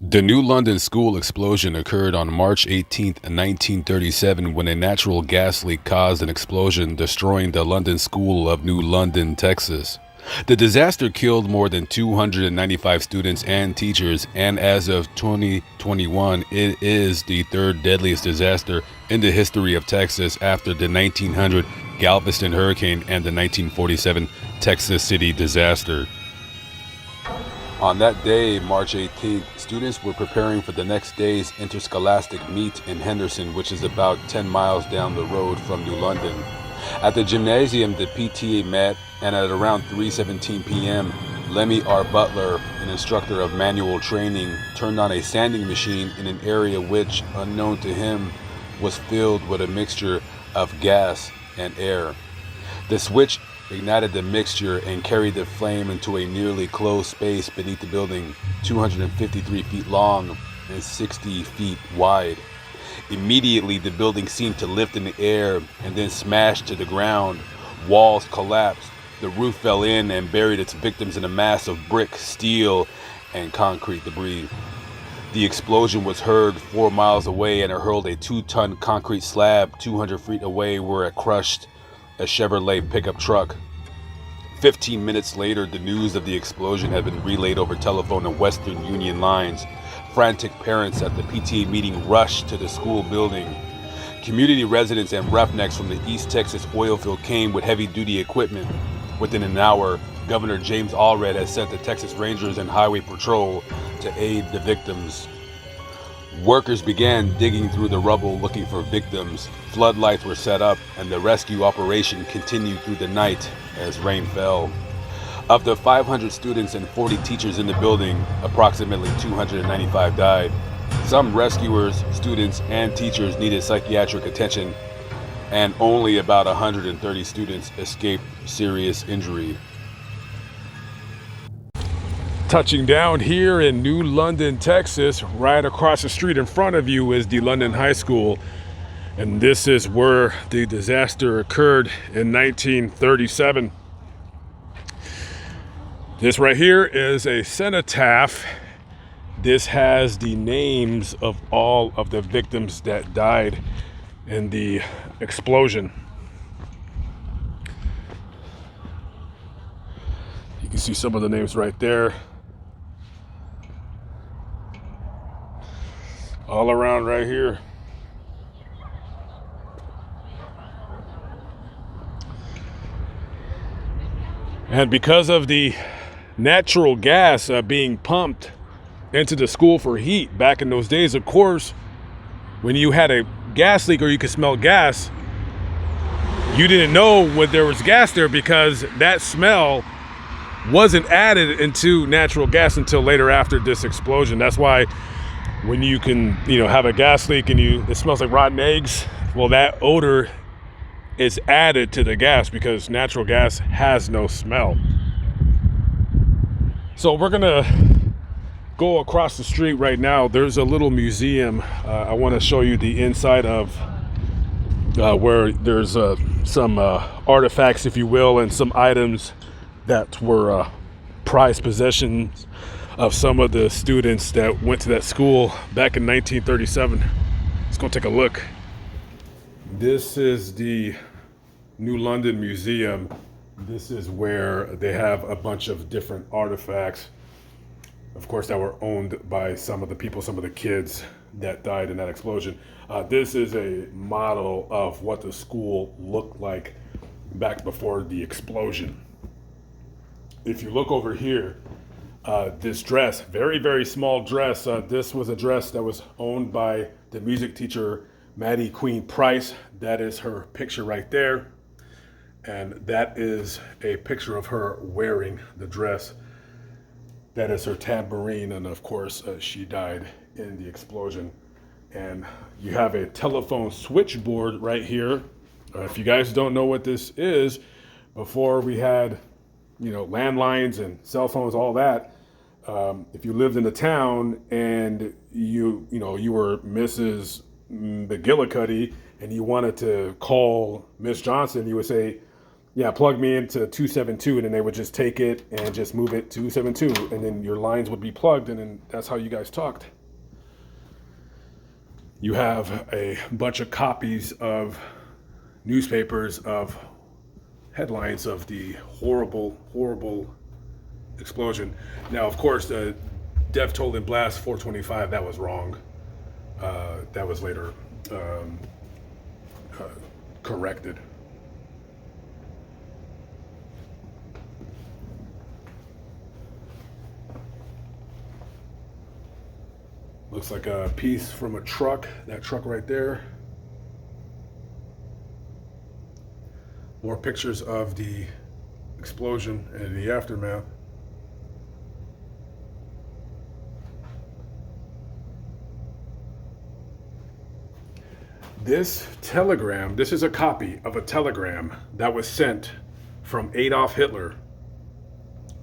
The New London school explosion occurred on March 18, 1937, when a natural gas leak caused an explosion, destroying the London School of New London, Texas. The disaster killed more than 295 students and teachers, and as of 2021, it is the third deadliest disaster in the history of Texas after the 1900 Galveston hurricane and the 1947 Texas City disaster. On that day, March 18th, students were preparing for the next day's interscholastic meet in Henderson, which is about 10 miles down the road from New London. At the gymnasium, the PTA met, and at around 3:17 p.m., Lemmy R. Butler, an instructor of manual training, turned on a sanding machine in an area which, unknown to him, was filled with a mixture of gas and air. The switch ignited the mixture and carried the flame into a nearly closed space beneath the building, 253 feet long and 60 feet wide. Immediately, the building seemed to lift in the air and then smashed to the ground. Walls collapsed, the roof fell in and buried its victims in a mass of brick, steel, and concrete debris. The explosion was heard 4 miles away and it hurled a 2-ton concrete slab 200 feet away, where it crushed a Chevrolet pickup truck. 15 minutes later, the news of the explosion had been relayed over telephone and Western Union lines. Frantic parents at the PTA meeting rushed to the school building. Community residents and roughnecks from the East Texas oil field came with heavy-duty equipment. Within an hour, Governor James Allred had sent the Texas Rangers and Highway Patrol to aid the victims. Workers began digging through the rubble looking for victims. Floodlights were set up, and the rescue operation continued through the night as rain fell. Of the 500 students and 40 teachers in the building, approximately 295 died. Some rescuers, students, and teachers needed psychiatric attention, and only about 130 students escaped serious injury. Touching down here in New London, Texas, right across the street in front of you is the London High School. And this is where the disaster occurred in 1937. This right here is a cenotaph. This has the names of all of the victims that died in the explosion. You can see some of the names right there. All around right here. And because of the natural gas being pumped into the school for heat back in those days, of course, when you had a gas leak or you could smell gas, you didn't know when there was gas there, because that smell wasn't added into natural gas until later after this explosion. That's why when you can, have a gas leak and it smells like rotten eggs, well, that odor is added to the gas because natural gas has no smell. So we're gonna go across the street right now. There's a little museum. I want to show you the inside of where there's some artifacts, if you will, and some items that were prized possessions of some of the students that went to that school back in 1937. Let's go take a look. This is the New London Museum. This is where they have a bunch of different artifacts, of course, that were owned by some of the people, some of the kids that died in that explosion. This is a model of what the school looked like back before the explosion. If you look over here, this dress, very, very small dress. This was a dress that was owned by the music teacher, Maddie Queen Price. That is her picture right there. And that is a picture of her wearing the dress. That is her tambourine. And of course, she died in the explosion. And you have a telephone switchboard right here. If you guys don't know what this is, before we had landlines and cell phones, all that. If you lived in the town and you were Mrs. McGillicuddy and you wanted to call Miss Johnson, you would say, Yeah, plug me into 272, and then they would just take it and just move it to 272, and then your lines would be plugged, and then that's how you guys talked. You have a bunch of copies of newspapers of headlines of the horrible, horrible explosion. Now, of course, the death toll in blast 425, that was wrong. That was later uh, corrected. Looks like a piece from a truck, that truck right there. More pictures of the explosion and the aftermath. This telegram, this is a copy of a telegram that was sent from Adolf Hitler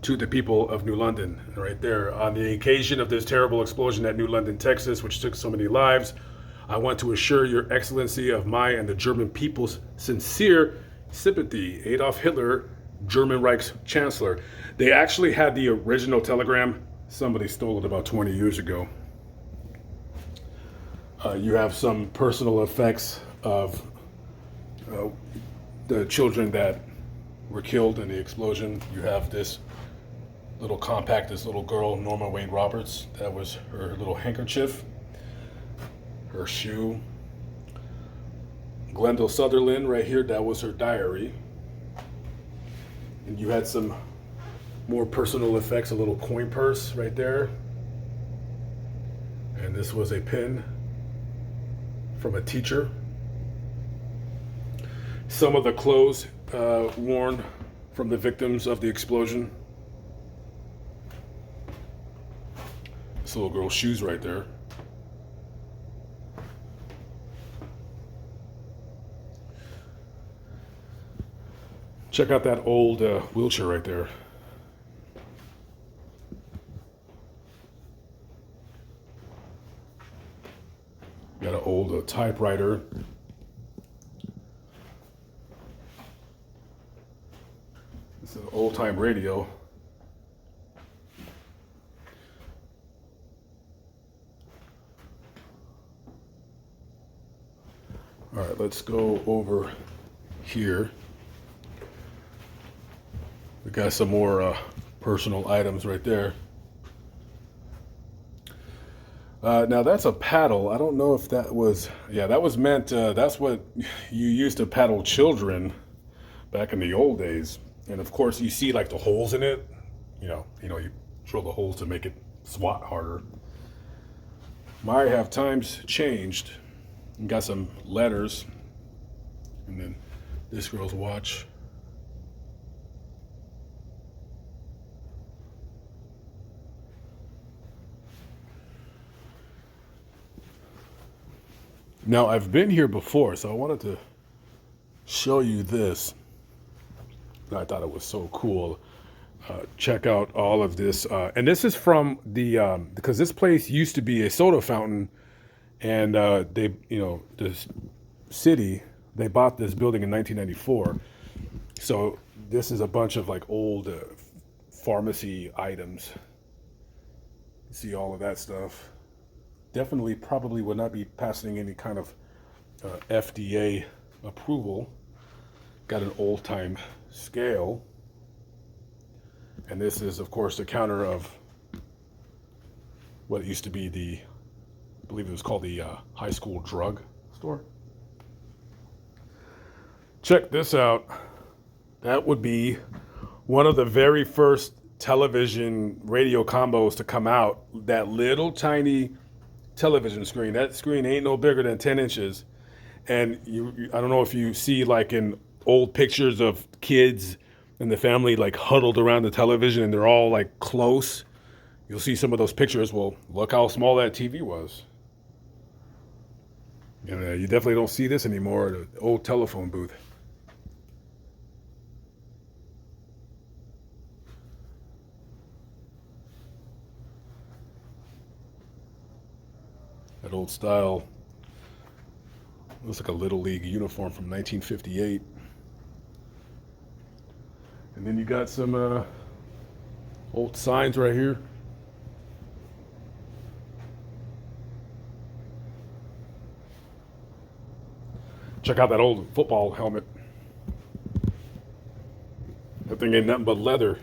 to the people of New London, right there. On the occasion of this terrible explosion at New London, Texas, which took so many lives, I want to assure your excellency of my and the German people's sincere sympathy. Adolf Hitler, German Reich's chancellor. They actually had the original telegram. Somebody stole it about 20 years ago. You have some personal effects of the children that were killed in the explosion. You have this little compact, this little girl, Norma Wayne Roberts. That was her little handkerchief, her shoe. Glendale Sutherland right here, that was her diary. And you had some more personal effects, a little coin purse right there. And this was a pin from a teacher. Some of the clothes worn from the victims of the explosion. This little girl's shoes right there. Check out that old wheelchair right there. Got an old typewriter. This is an old time radio. All right, let's go over here. We got some more personal items right there. Now that's a paddle. I don't know if that was, yeah, that was meant, that's what you used to paddle children back in the old days. And of course you see like the holes in it, you drill the holes to make it swat harder. Might have times changed. And got some letters, and then this girl's watch. Now, I've been here before, so I wanted to show you this. I thought it was so cool. Check out all of this. And this is from the, because this place used to be a soda fountain, and they, this city, they bought this building in 1994. So this is a bunch of like old pharmacy items. See all of that stuff. Definitely probably would not be passing any kind of FDA approval. Got an old time scale. And this is, of course, the counter of what used to be the, I believe it was called the high school drug store. Check this out. That would be one of the very first television radio combos to come out. That little tiny television screen. That screen ain't no bigger than 10 inches. And I don't know if you see like in old pictures of kids and the family like huddled around the television and they're all like close. You'll see some of those pictures. Well, look how small that TV was. And you definitely don't see this anymore, the old telephone booth. That old style, looks like a Little League uniform from 1958. And then you got some old signs right here. Check out that old football helmet. That thing ain't nothing but leather.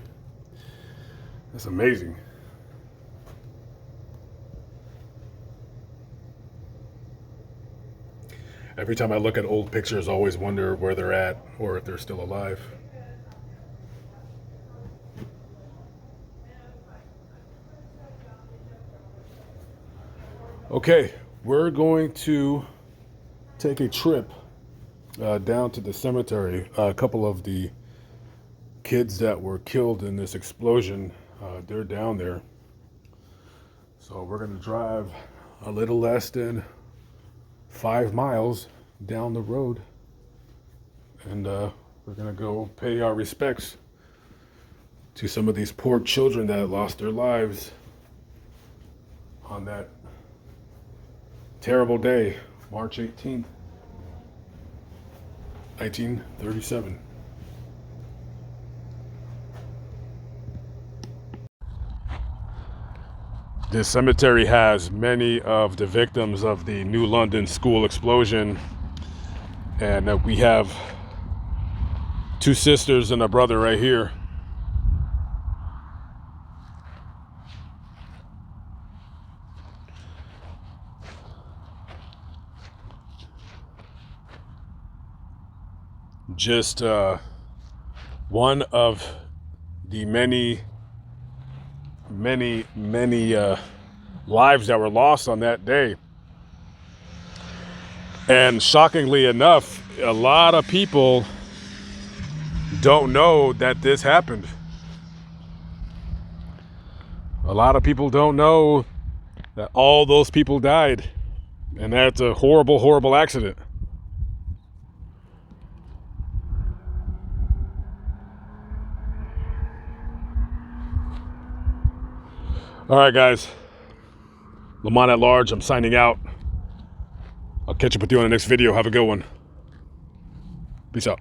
That's amazing. Every time I look at old pictures, I always wonder where they're at or if they're still alive. Okay, we're going to take a trip down to the cemetery. A couple of the kids that were killed in this explosion, they're down there. So we're going to drive a little less than 5 miles down the road, and we're going to go pay our respects to some of these poor children that lost their lives on that terrible day, March 18th, 1937. This cemetery has many of the victims of the New London school explosion, and we have 2 sisters and a brother right here. Just one of the many lives that were lost on that day. And shockingly enough, a lot of people don't know that this happened. A lot of people don't know that all those people died, and that's a horrible, horrible accident. All right, guys. Lamont at large, I'm signing out. I'll catch up with you on the next video. Have a good one. Peace out.